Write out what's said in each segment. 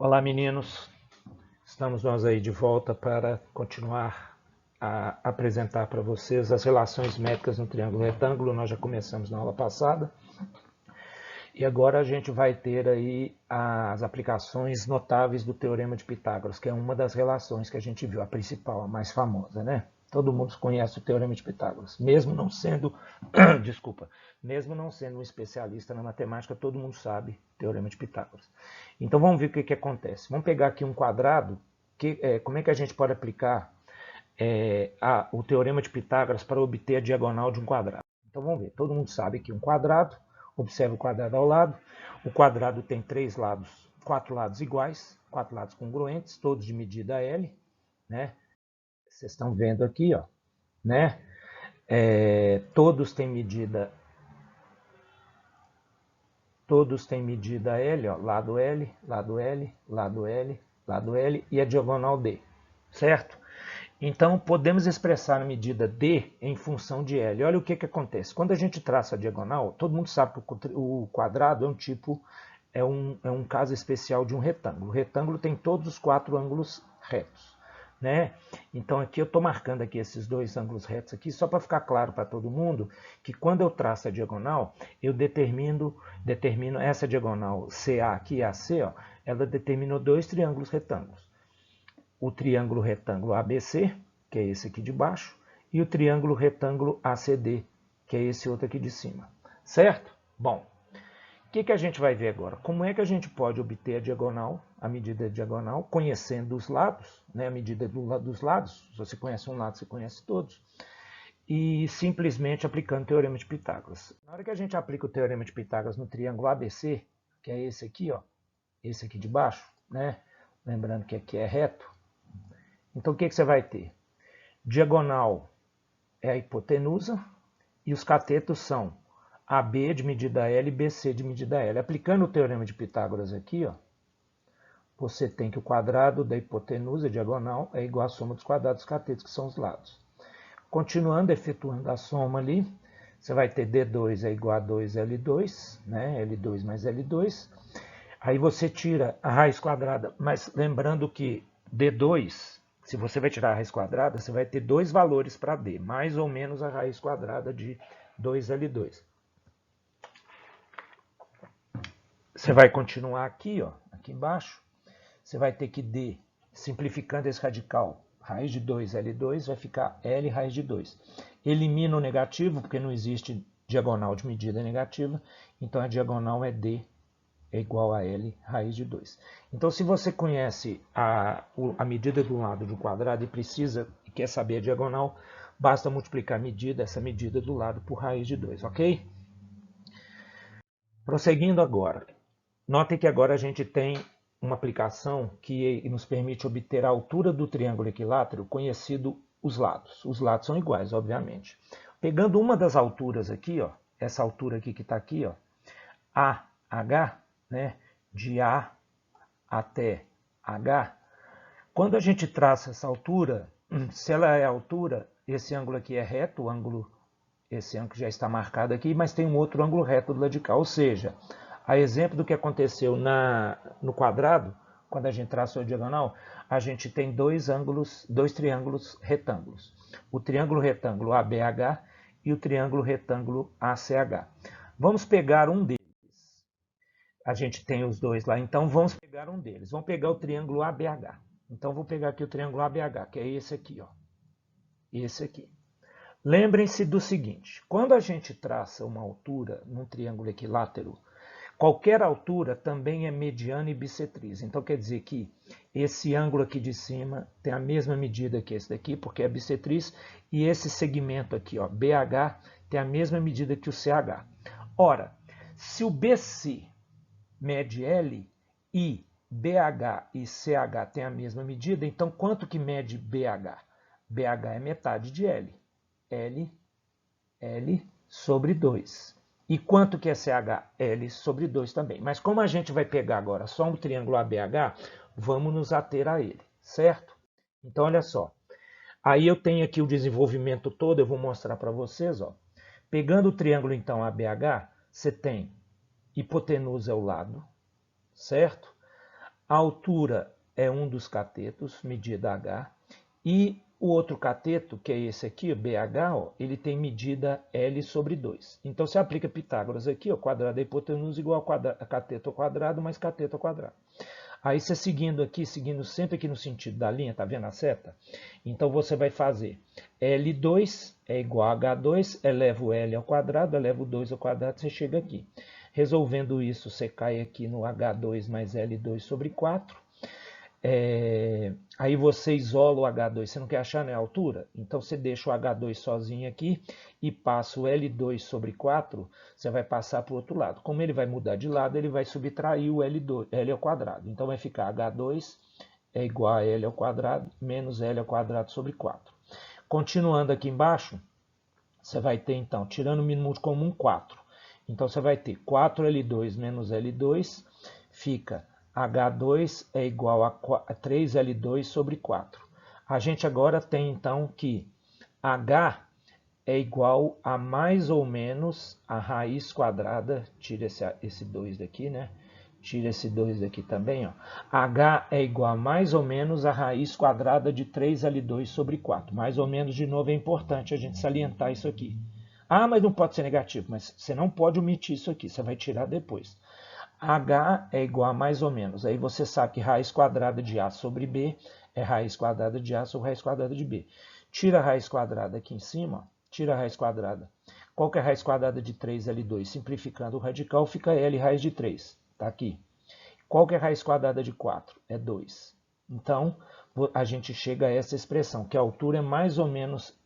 Olá, meninos. Estamos nós aí de volta para continuar a apresentar para vocês as relações métricas no triângulo retângulo. Nós já começamos na aula passada. E agora a gente vai ter aí as aplicações notáveis do Teorema de Pitágoras, que é uma das relações que a gente viu, a principal, a mais famosa, né? Todo mundo conhece o Teorema de Pitágoras, mesmo não sendo, desculpa, mesmo não sendo um especialista na matemática, todo mundo sabe o Teorema de Pitágoras. Então vamos ver o que acontece. Vamos pegar aqui um quadrado, como é que a gente pode aplicar o Teorema de Pitágoras para obter a diagonal de um quadrado. Então vamos ver, todo mundo sabe que um quadrado, observe o quadrado ao lado, o quadrado tem quatro lados iguais, quatro lados congruentes, todos de medida L, né? Vocês estão vendo aqui, ó, né? Todos têm medida L, ó, lado L, lado L, lado L, lado L e a diagonal D, certo? Então, podemos expressar a medida D em função de L. Olha o que acontece. Quando a gente traça a diagonal, todo mundo sabe que o quadrado é um caso especial de um retângulo. O retângulo tem todos os quatro ângulos retos, né? Então, aqui eu estou marcando aqui esses dois ângulos retos aqui, só para ficar claro para todo mundo que quando eu traço a diagonal, eu determino essa diagonal CA aqui e AC, ó, ela determinou dois triângulos retângulos. O triângulo retângulo ABC, que é esse aqui de baixo, e o triângulo retângulo ACD, que é esse outro aqui de cima. Certo? Bom, o que a gente vai ver agora? Como é que a gente pode obter a diagonal, a medida da diagonal, conhecendo os lados, né? A medida dos lados. Se você conhece um lado, você conhece todos. E simplesmente aplicando o Teorema de Pitágoras. Na hora que a gente aplica o Teorema de Pitágoras no triângulo ABC, que é esse aqui, ó, esse aqui de baixo, né? Lembrando que aqui é reto. Então, o que você vai ter? Diagonal é a hipotenusa e os catetos são AB de medida L e BC de medida L. Aplicando o Teorema de Pitágoras aqui, ó, você tem que o quadrado da hipotenusa diagonal é igual à soma dos quadrados dos catetos, que são os lados. Continuando, efetuando a soma ali, você vai ter D2 é igual a 2L2, né? L2 mais L2. Aí você tira a raiz quadrada, mas lembrando que D2, se você vai tirar a raiz quadrada, você vai ter dois valores para D, mais ou menos a raiz quadrada de 2L2. Você vai continuar aqui, ó, aqui embaixo, você vai ter que D, simplificando esse radical, raiz de 2L2 vai ficar L raiz de 2. Elimina o negativo, porque não existe diagonal de medida negativa, então a diagonal é D é igual a L raiz de 2. Então, se você conhece a medida do lado de um quadrado e quer saber a diagonal, basta multiplicar essa medida do lado por raiz de 2, ok? Prosseguindo agora. Notem que agora a gente tem uma aplicação que nos permite obter a altura do triângulo equilátero conhecido os lados. Os lados são iguais, obviamente. Pegando uma das alturas aqui, ó, essa altura aqui que está aqui, ó, AH, né, de A até H, quando a gente traça essa altura, se ela é a altura, esse ângulo aqui é reto, esse ângulo já está marcado aqui, mas tem um outro ângulo reto do lado de cá, ou seja, a exemplo do que aconteceu no quadrado, quando a gente traçou a diagonal, a gente tem dois triângulos retângulos. O triângulo retângulo ABH e o triângulo retângulo ACH. Vamos pegar um deles. A gente tem os dois lá, então vamos pegar um deles. Vamos pegar o triângulo ABH. Então vou pegar aqui o triângulo ABH, que é esse aqui, ó. Esse aqui. Lembrem-se do seguinte, quando a gente traça uma altura num triângulo equilátero, qualquer altura também é mediana e bissetriz. Então quer dizer que esse ângulo aqui de cima tem a mesma medida que esse daqui, porque é bissetriz, e esse segmento aqui, ó, BH, tem a mesma medida que o CH. Ora, se o BC mede L e BH e CH têm a mesma medida, então quanto que mede BH? BH é metade de L. L sobre 2. E quanto que é CH? L sobre 2 também. Mas como a gente vai pegar agora só um triângulo ABH, vamos nos ater a ele, certo? Então, olha só. Aí eu tenho aqui o desenvolvimento todo, eu vou mostrar para vocês, ó. Pegando o triângulo, então, ABH, você tem hipotenusa ao lado, certo? A altura é um dos catetos, medida H, e o outro cateto, que é esse aqui, o BH, ó, ele tem medida L sobre 2. Então, você aplica Pitágoras aqui, ó, quadrado da hipotenusa igual a cateto ao quadrado mais cateto ao quadrado. Aí, você seguindo aqui, seguindo sempre aqui no sentido da linha, tá vendo a seta? Então, você vai fazer L2 é igual a H2, eleva o L ao quadrado, eleva o 2 ao quadrado, você chega aqui. Resolvendo isso, você cai aqui no H2 mais L2 sobre 4. Aí você isola o H2, você não quer achar, né, a altura? Então você deixa o H2 sozinho aqui e passa o L2 sobre 4, você vai passar para o outro lado. Como ele vai mudar de lado, ele vai subtrair o L2, L ao quadrado. Então vai ficar H2 é igual a L ao quadrado menos L ao quadrado sobre 4. Continuando aqui embaixo, você vai ter então, tirando o mínimo comum, 4. Então você vai ter 4L2 menos L2, fica H2 é igual a 3L2 sobre 4. A gente agora tem então que H é igual a mais ou menos a raiz quadrada, tira esse 2 daqui, né? Tira esse 2 daqui também, ó. H é igual a mais ou menos a raiz quadrada de 3L2 sobre 4. Mais ou menos, de novo, é importante a gente salientar isso aqui. Ah, mas não pode ser negativo, mas você não pode omitir isso aqui, você vai tirar depois. H é igual a mais ou menos. Aí você sabe que raiz quadrada de A sobre B é raiz quadrada de A sobre raiz quadrada de B. Tira a raiz quadrada aqui em cima, tira a raiz quadrada. Qual que é a raiz quadrada de 3L2? Simplificando o radical, fica L raiz de 3. Está aqui. Qual que é a raiz quadrada de 4? É 2. Então, a gente chega a essa expressão, que a altura é mais ou menos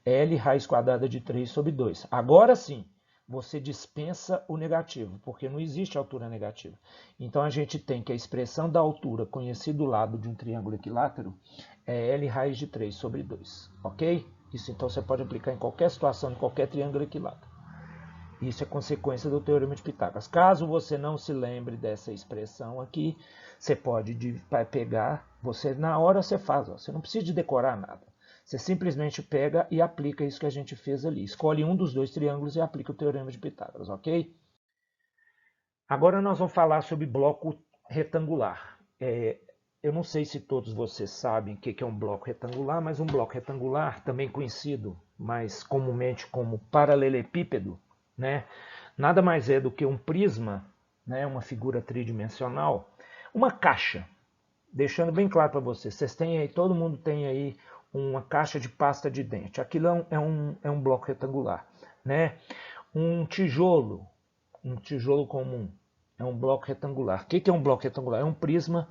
L raiz quadrada de 3 sobre 2. Agora sim, você dispensa o negativo, porque não existe altura negativa. Então, a gente tem que a expressão da altura, conhecida do lado de um triângulo equilátero, é L raiz de 3 sobre 2. Ok? Isso então você pode aplicar em qualquer situação, em qualquer triângulo equilátero. Isso é consequência do Teorema de Pitágoras. Caso você não se lembre dessa expressão aqui, você pode pegar, na hora você faz, ó, você não precisa de decorar nada. Você simplesmente pega e aplica isso que a gente fez ali. Escolhe um dos dois triângulos e aplica o Teorema de Pitágoras, ok? Agora nós vamos falar sobre bloco retangular. Eu não sei se todos vocês sabem o que é um bloco retangular, mas um bloco retangular, também conhecido mais comumente como paralelepípedo, né? Nada mais é do que um prisma, né? Uma figura tridimensional, uma caixa. Deixando bem claro para vocês, têm aí, todo mundo tem aí uma caixa de pasta de dente. Aquilo é um bloco retangular, né? Um tijolo comum, é um bloco retangular. O que é um bloco retangular? É um prisma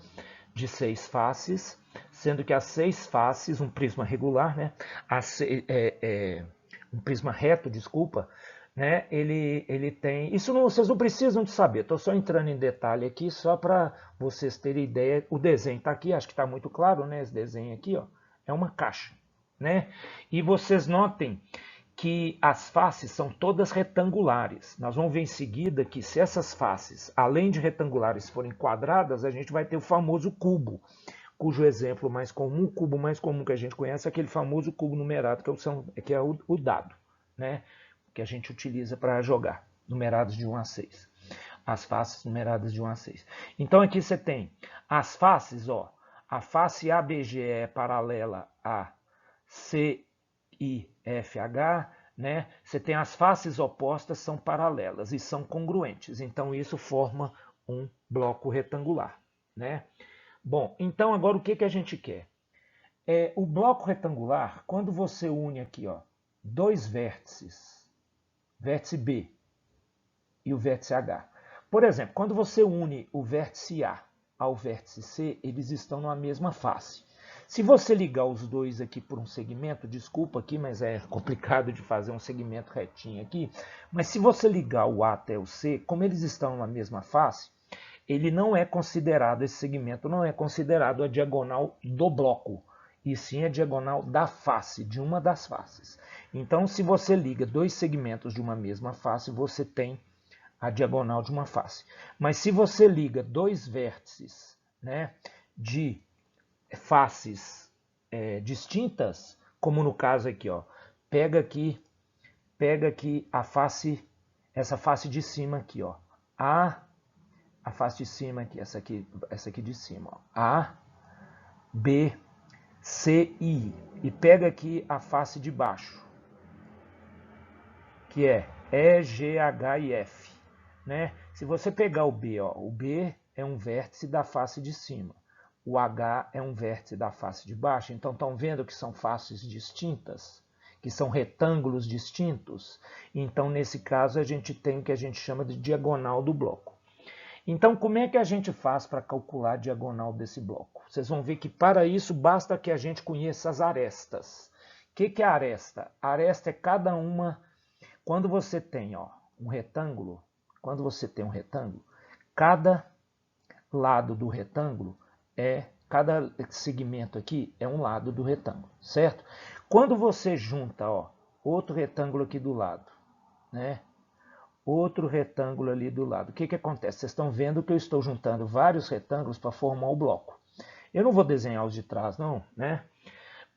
de 6 faces, sendo que as 6 faces, um prisma regular, né? Um prisma reto, desculpa, né? Ele tem... Isso não, vocês não precisam de saber, estou só entrando em detalhe aqui, só para vocês terem ideia. O desenho está aqui, acho que está muito claro, né? Esse desenho aqui, ó, é uma caixa, né? E vocês notem que as faces são todas retangulares. Nós vamos ver em seguida que se essas faces, além de retangulares, forem quadradas, a gente vai ter o famoso cubo, cujo exemplo mais comum, o cubo mais comum que a gente conhece é aquele famoso cubo numerado, que é o dado, né? Que a gente utiliza para jogar, numerados de 1 a 6. As faces numeradas de 1 a 6. Então aqui você tem as faces, ó, a face ABG é paralela a CIFH, né? Você tem as faces opostas, são paralelas e são congruentes. Então isso forma um bloco retangular, né? Bom, então agora o que a gente quer? O bloco retangular, quando você une aqui, ó, dois vértices, vértice B e o vértice H. Por exemplo, quando você une o vértice A ao vértice C, eles estão na mesma face. Se você ligar os dois aqui por um segmento, desculpa aqui, mas é complicado de fazer um segmento retinho aqui, mas se você ligar o A até o C, como eles estão na mesma face, ele não é considerado, esse segmento não é considerado a diagonal do bloco, e sim a diagonal da face, de uma das faces. Então, se você liga dois segmentos de uma mesma face, você tem a diagonal de uma face. Mas se você liga dois vértices, né, de faces distintas, como no caso aqui, ó, pega aqui a face, essa face de cima aqui, ó, a face de cima aqui, essa aqui de cima, ó. A, B, C, I. E pega aqui a face de baixo, que é E, G, H e F, né? Se você pegar o B, ó, o B é um vértice da face de cima, o H é um vértice da face de baixo. Então, estão vendo que são faces distintas, que são retângulos distintos? Então, nesse caso, a gente tem o que a gente chama de diagonal do bloco. Então, como é que a gente faz para calcular a diagonal desse bloco? Vocês vão ver que para isso basta que a gente conheça as arestas. O que é a aresta? A aresta é cada uma... Quando você tem, ó, um retângulo, cada lado do retângulo cada segmento aqui é um lado do retângulo, certo? Quando você junta, ó, outro retângulo aqui do lado, né? Outro retângulo ali do lado. O que acontece? Vocês estão vendo que eu estou juntando vários retângulos para formar o bloco. Eu não vou desenhar os de trás, não, né?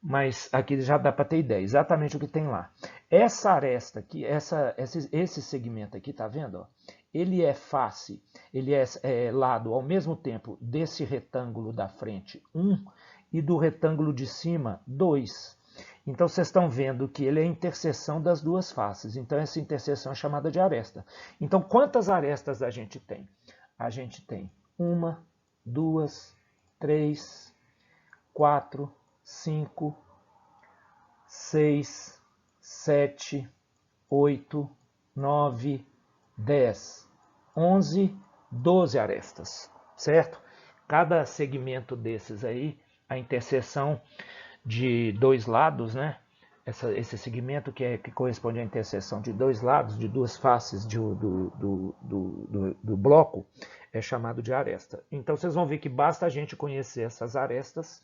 Mas aqui já dá para ter ideia, exatamente o que tem lá. Essa aresta aqui, esse segmento aqui, tá vendo? Ó? Ele é face, ele é lado ao mesmo tempo desse retângulo da frente 1 e do retângulo de cima 2. Então, vocês estão vendo que ele é a interseção das duas faces. Então, essa interseção é chamada de aresta. Então, quantas arestas a gente tem? A gente tem 1, 2, 3, 4, 5, 6, 7, 8, 9, 10, 11, 12 arestas, certo? Cada segmento desses aí, a interseção de dois lados, né? Esse segmento que corresponde à interseção de dois lados, de duas faces do bloco, é chamado de aresta. Então, vocês vão ver que basta a gente conhecer essas arestas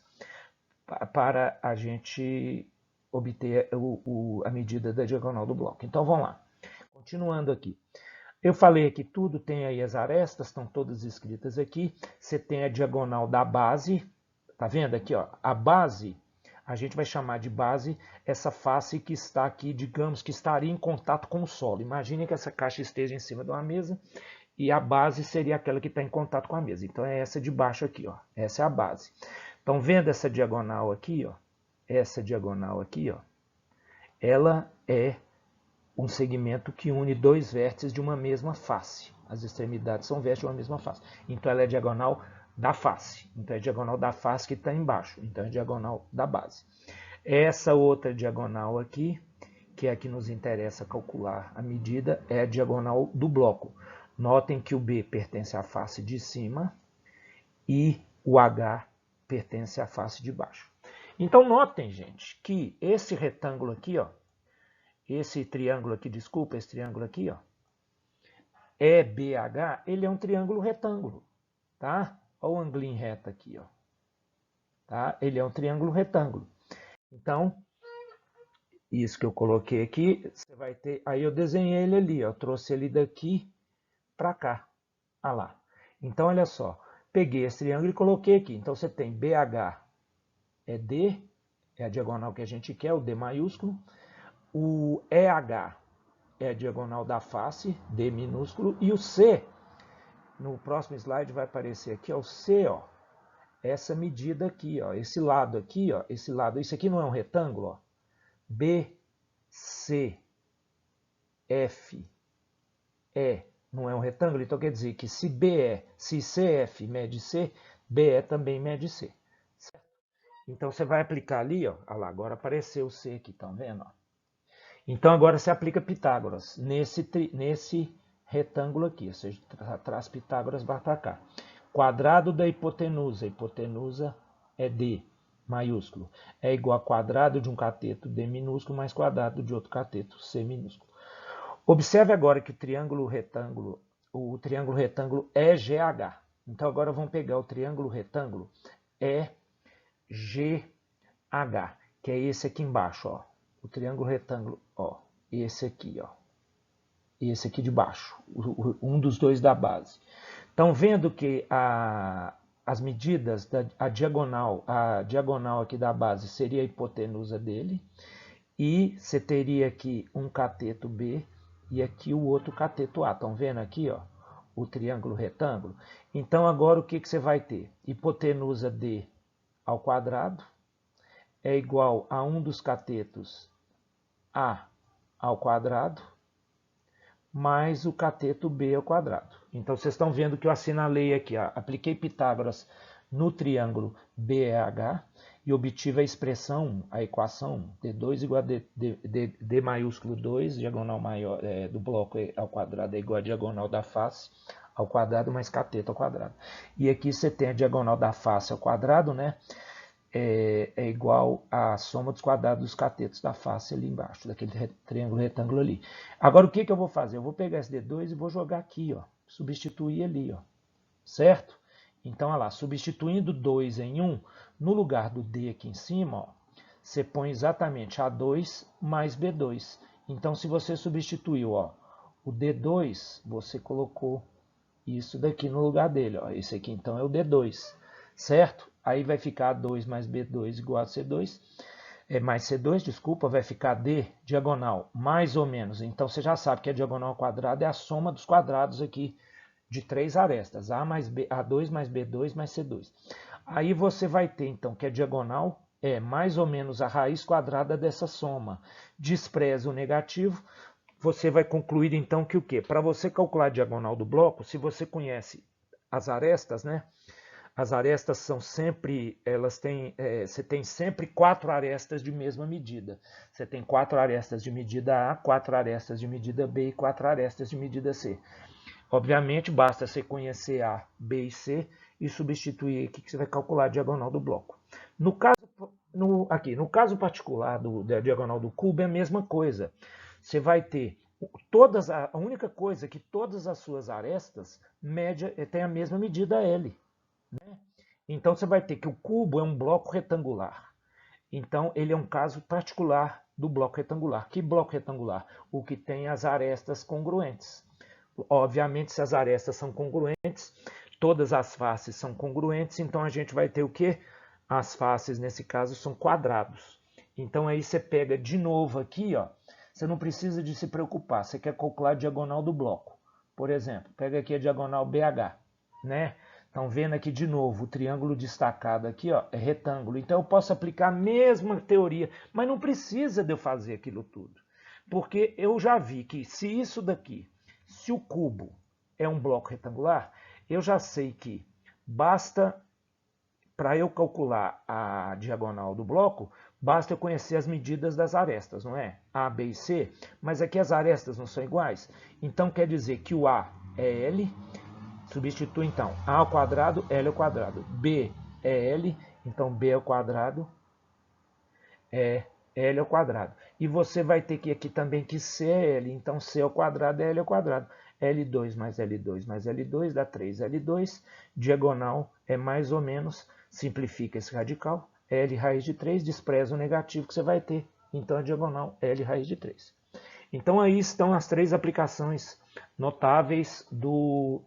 para a gente obter a medida da diagonal do bloco. Então, vamos lá. Continuando aqui. Eu falei que tudo tem aí as arestas, estão todas escritas aqui. Você tem a diagonal da base, tá vendo aqui, ó? A base, a gente vai chamar de base essa face que está aqui, digamos que estaria em contato com o solo. Imagine que essa caixa esteja em cima de uma mesa e a base seria aquela que está em contato com a mesa. Então, é essa de baixo aqui, ó. Essa é a base. Estão vendo essa diagonal aqui, ó? Essa diagonal aqui, ó. Ela é um segmento que une dois vértices de uma mesma face. As extremidades são vértices de uma mesma face. Então, ela é diagonal da face. Então, é diagonal da face que está embaixo. Então, é diagonal da base. Essa outra diagonal aqui, que é a que nos interessa calcular a medida, é a diagonal do bloco. Notem que o B pertence à face de cima e o H pertence à face de baixo. Então, notem, gente, que esse retângulo aqui, ó, esse triângulo aqui, desculpa, esse triângulo aqui, ó, EBH, ele é um triângulo retângulo, tá? Olha o ângulo reto aqui, ó. Tá? Ele é um triângulo retângulo. Então, isso que eu coloquei aqui, você vai ter... Aí eu desenhei ele ali, ó, trouxe ele daqui para cá. Ah lá. Então, olha só. Peguei esse triângulo e coloquei aqui. Então, você tem BH é D, é a diagonal que a gente quer, o D maiúsculo. O EH é a diagonal da face, D minúsculo. E o C, no próximo slide vai aparecer aqui, ó, o C, ó. Essa medida aqui, ó, esse lado aqui, ó, esse lado, isso aqui não é um retângulo, ó. B, C, F, E não é um retângulo, então quer dizer que se CF mede C, BE também mede C. Certo? Então você vai aplicar ali, ó, olha lá, agora apareceu o C aqui, estão vendo? Ó? Então agora você aplica Pitágoras nesse retângulo aqui, ou seja, traz Pitágoras para cá. Quadrado da hipotenusa, a hipotenusa é D maiúsculo, é igual a quadrado de um cateto D minúsculo mais quadrado de outro cateto C minúsculo. Observe agora que o triângulo retângulo é GH. Então agora vamos pegar o triângulo retângulo EGH, que é esse aqui embaixo, ó. O triângulo retângulo, ó, esse aqui, ó. Esse aqui de baixo, um dos dois da base. Estão vendo que as medidas a diagonal aqui da base seria a hipotenusa dele, e você teria aqui um cateto B e aqui o outro cateto A. Estão vendo aqui, ó? o triângulo retângulo? Então agora o que você vai ter? Hipotenusa D ao quadrado é igual a 1 dos catetos A ao quadrado mais o cateto B ao quadrado. Então vocês estão vendo que eu assinalei aqui, ó, apliquei Pitágoras no triângulo BEH e obtive a expressão, a equação D2 igual a D maiúsculo 2, diagonal maior do bloco ao quadrado é igual a diagonal da face ao quadrado mais cateto ao quadrado. E aqui você tem a diagonal da face ao quadrado, né? É igual à soma dos quadrados dos catetos da face ali embaixo, daquele triângulo retângulo ali. Agora o que eu vou fazer? Eu vou pegar esse D2 e vou jogar aqui, ó, substituir ali, ó, certo? Então, olha lá, substituindo 2 em 1, no lugar do D aqui em cima, ó, você põe exatamente A2 mais B2. Então, se você substituiu, ó, o D2, você colocou isso daqui no lugar dele, ó. Esse aqui então é o D2, certo? Aí vai ficar 2 mais B2 igual a C2, mais C2, desculpa, vai ficar D diagonal, mais ou menos. Então você já sabe que a diagonal ao quadrado é a soma dos quadrados aqui de 3 arestas, A2 mais B2 mais C2. Aí você vai ter então que a diagonal é mais ou menos a raiz quadrada dessa soma. Despreza o negativo, você vai concluir então que o quê? Para você calcular a diagonal do bloco, se você conhece as arestas, né? As arestas são sempre, você tem sempre 4 arestas de mesma medida. Você tem 4 arestas de medida A, 4 arestas de medida B e 4 arestas de medida C. Obviamente, basta você conhecer A, B e C e substituir aqui que você vai calcular a diagonal do bloco. No caso particular da diagonal do cubo é a mesma coisa. Você vai ter a única coisa é que todas as suas arestas têm a mesma medida L. Né? Então você vai ter que o cubo é um bloco retangular. Então ele é um caso particular do bloco retangular. Que bloco retangular? O que tem as arestas congruentes. Obviamente, se as arestas são congruentes, todas as faces são congruentes, então a gente vai ter o quê? As faces, nesse caso, são quadrados. Então aí você pega de novo aqui, ó, você não precisa de se preocupar, você quer calcular a diagonal do bloco. Por exemplo, pega aqui a diagonal BH, né? Estão vendo aqui de novo, o triângulo destacado aqui, ó, é retângulo. Então eu posso aplicar a mesma teoria, mas não precisa de eu fazer aquilo tudo. Porque eu já vi que se isso daqui, se o cubo é um bloco retangular, eu já sei que basta, para eu calcular a diagonal do bloco, basta eu conhecer as medidas das arestas, não é? A, B e C, mas aqui as arestas não são iguais. Então quer dizer que o A é L, substitui então A ao quadrado, L ao quadrado. B é L, então B ao quadrado é L ao quadrado. E você vai ter que aqui também que C é L, então C ao quadrado é L ao quadrado. L2 mais L2 mais L2 dá 3L2, diagonal é mais ou menos, simplifica esse radical, L raiz de 3, despreza o negativo que você vai ter, então a diagonal é L raiz de 3. Então aí estão as 3 aplicações notáveis do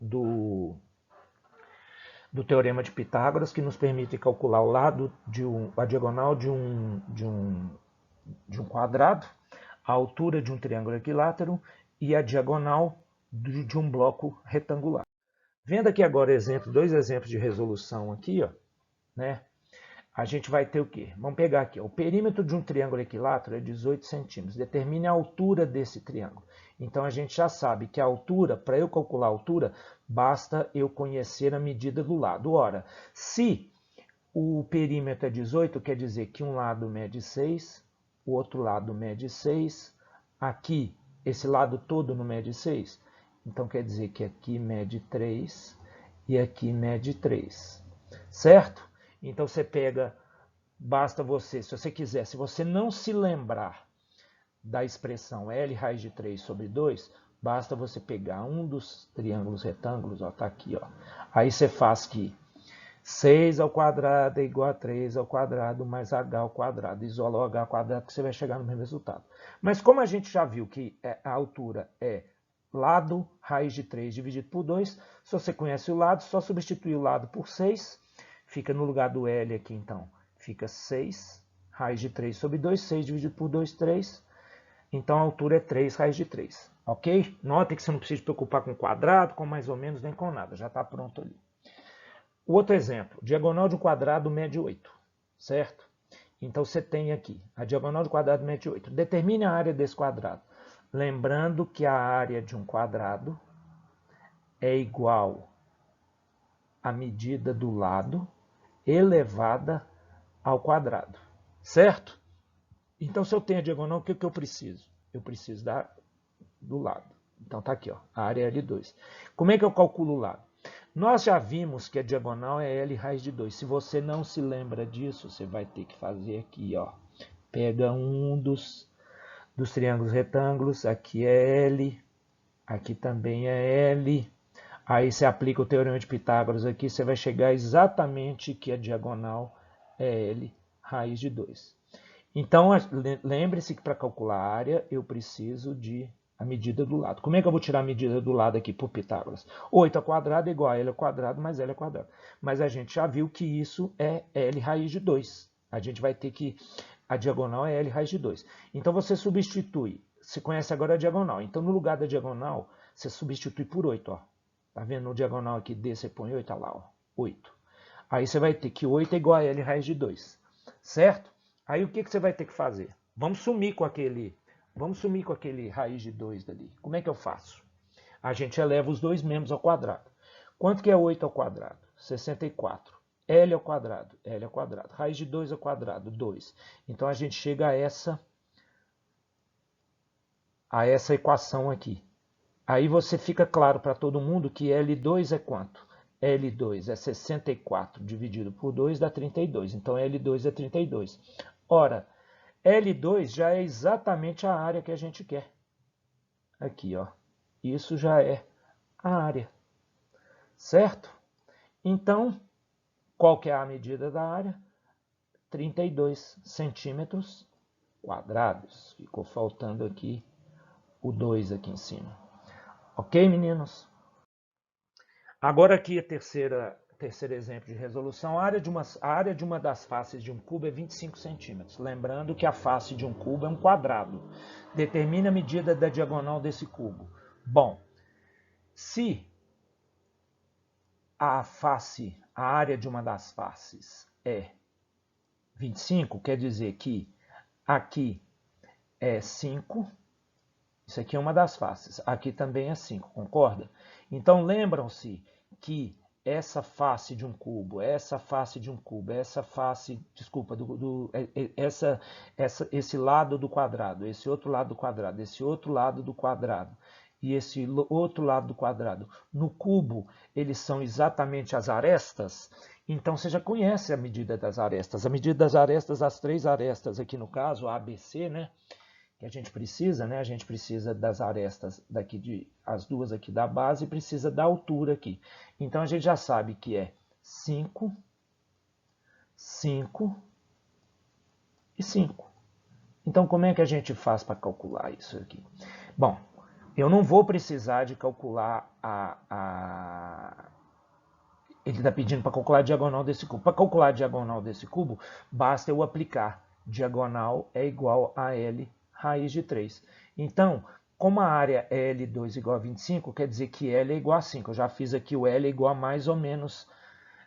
Teorema de Pitágoras, que nos permite calcular o lado a diagonal de um quadrado, a altura de um triângulo equilátero e a diagonal de um bloco retangular. Vendo aqui agora dois exemplos de resolução aqui, ó, né? A gente vai ter o quê? Vamos pegar aqui, ó, o perímetro de um triângulo equilátero é 18 centímetros. Determine a altura desse triângulo. Então a gente já sabe que a altura, para eu calcular a altura, basta eu conhecer a medida do lado. Ora, se o perímetro é 18, quer dizer que um lado mede 6, o outro lado mede 6, aqui esse lado todo não mede 6. Então quer dizer que aqui mede 3 e aqui mede 3. Certo? Então você pega, basta você, se você quiser, se você não se lembrar da expressão L raiz de 3 sobre 2, basta você pegar um dos triângulos retângulos, ó, tá aqui, ó. Aí você faz que 6 ao quadrado é igual a 3 ao quadrado mais h ao quadrado. Isola o h ao quadrado que você vai chegar no mesmo resultado. Mas como a gente já viu que a altura é lado raiz de 3 dividido por 2, se você conhece o lado, só substituir o lado por 6, fica no lugar do L aqui então. Fica 6 raiz de 3 sobre 2, 6 dividido por 2, 3. Então a altura é 3 raiz de 3. Ok? Notem que você não precisa se preocupar com quadrado, com mais ou menos, nem com nada. Já está pronto ali. O outro exemplo. Diagonal de um quadrado mede 8. Certo? Então você tem aqui. A diagonal de quadrado mede 8. Determine a área desse quadrado. Lembrando que a área de um quadrado é igual à medida do lado elevada ao quadrado. Certo? Então, se eu tenho a diagonal, o que eu preciso? Eu preciso do lado. Então, está aqui, ó, a área é L2. Como é que eu calculo o lado? Nós já vimos que a diagonal é L raiz de 2. Se você não se lembra disso, você vai ter que fazer aqui, ó. Pega um dos triângulos retângulos, aqui é L, aqui também é L. Aí você aplica o teorema de Pitágoras aqui, você vai chegar exatamente que a diagonal é L raiz de 2. Então, lembre-se que para calcular a área, eu preciso de a medida do lado. Como é que eu vou tirar a medida do lado aqui por Pitágoras? 8 ao quadrado é igual a L ao quadrado mais L ao quadrado. Mas a gente já viu que isso é L raiz de 2. A gente vai ter que... A diagonal é L raiz de 2. Então, você substitui. Você conhece agora a diagonal. Então, no lugar da diagonal, você substitui por 8. Ó. Tá vendo? No diagonal aqui D, você põe 8, olha lá, ó, 8. Aí você vai ter que 8 é igual a L raiz de 2. Certo? Aí o que você vai ter que fazer? Vamos sumir com aquele raiz de 2 dali. Como é que eu faço? A gente eleva os dois membros ao quadrado. Quanto que é 8 ao quadrado? 64. L ao quadrado, L ao quadrado. Raiz de 2 ao quadrado, 2. Então a gente chega a essa equação aqui. Aí você fica claro para todo mundo que L2 é quanto? L2 é 64 dividido por 2 dá 32. Então L2 é 32. Ora, L2 já é exatamente a área que a gente quer. Aqui, ó. Isso já é a área. Certo? Então, qual que é a medida da área? 32 centímetros quadrados. Ficou faltando aqui o 2 aqui em cima. Ok, meninos? Agora aqui a terceiro exemplo de resolução. A área de uma das faces de um cubo é 25 centímetros. Lembrando que a face de um cubo é um quadrado. Determine a medida da diagonal desse cubo. Bom, se a área de uma das faces é 25, quer dizer que aqui é 5. Isso aqui é uma das faces. Aqui também é 5, concorda? Então, lembram-se que essa face de um cubo, esse lado do quadrado, esse outro lado do quadrado, esse outro lado do quadrado e esse outro lado do quadrado, no cubo, eles são exatamente as arestas. Então, você já conhece a medida das arestas. A medida das arestas, as três arestas aqui no caso, a, B, C, né? Que a gente precisa, né? A gente precisa das arestas daqui, as duas aqui da base, e precisa da altura aqui. Então, a gente já sabe que é 5, 5 e 5. Então, como é que a gente faz para calcular isso aqui? Bom, eu não vou precisar de calcular Ele está pedindo para calcular a diagonal desse cubo. Para calcular a diagonal desse cubo, basta eu aplicar. Diagonal é igual a L raiz de 3. Então, como a área é L2 igual a 25, quer dizer que L é igual a 5. Eu já fiz aqui o L é igual a mais ou menos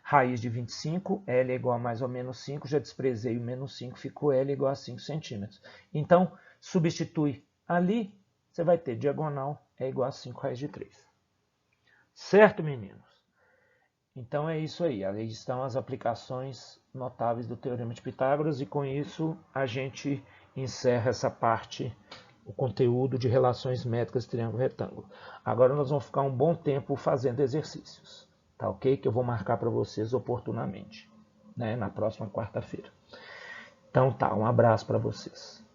raiz de 25, L é igual a mais ou menos 5, já desprezei o menos 5, ficou L igual a 5 centímetros. Então, substitui ali, você vai ter diagonal é igual a 5 raiz de 3. Certo, meninos? Então é isso aí. Aí estão as aplicações notáveis do Teorema de Pitágoras e com isso a gente encerra essa parte, o conteúdo de relações métricas triângulo retângulo. Agora nós vamos ficar um bom tempo fazendo exercícios, tá ok? Que eu vou marcar para vocês oportunamente, né? Na próxima quarta-feira. Então tá, um abraço para vocês.